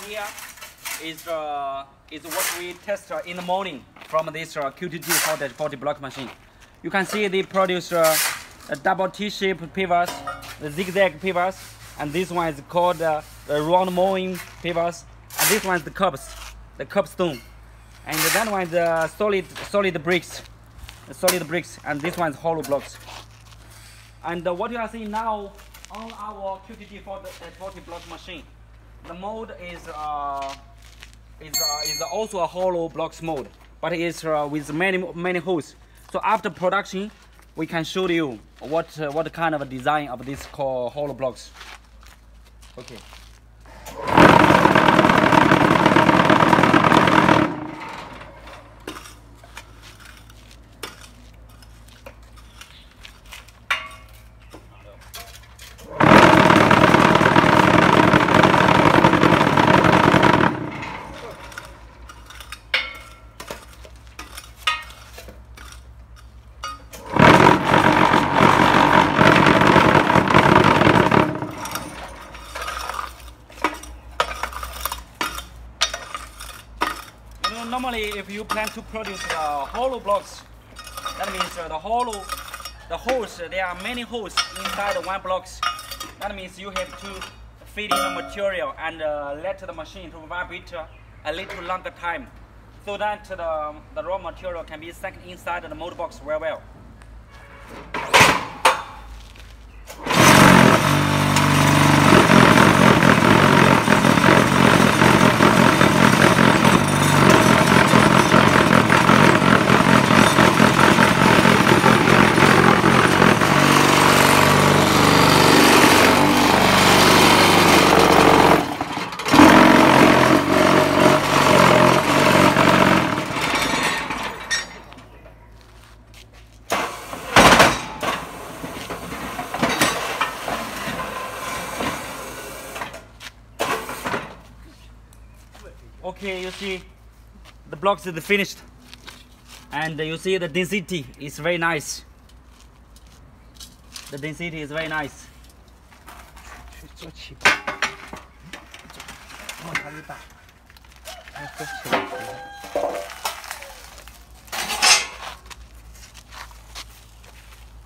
here is what we test in the morning from this QTJ4-40 block machine. You can see they produce a double T-shaped pivots, the zigzag pivots, and this one is called the round mowing pivots, and this one is the curb stone, and that one is the solid bricks, and this one is hollow blocks. And what you are seeing now on our QTJ4-40 block machine, the mold is also a hollow blocks mold, but it is with many holes. So after production, we can show you what kind of a design of this called hollow blocks. Okay. Normally, if you plan to produce hollow blocks, that means the holes, there are many holes inside one blocks. That means you have to feed in the material and let the machine to vibrate a little longer time, so that the raw material can be sunk inside the mold box very well. Okay, you see the blocks is finished, and you see the density is very nice. The density is very nice.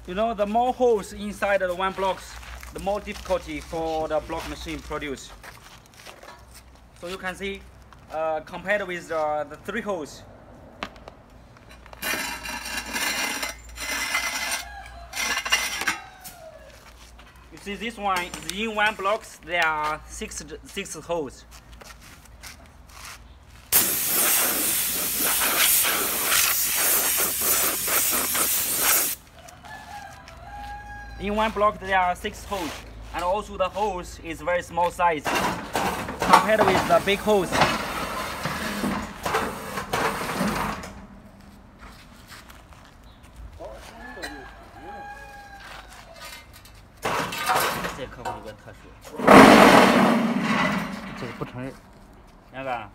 You know, the more holes inside the one blocks, the more difficulty for the block machine produce. So you can see, compared with the 3 holes, you see this one is in one blocks there are six holes. In one block there are 6 holes, and also the holes is very small size compared with the big holes.这个不承认，那个。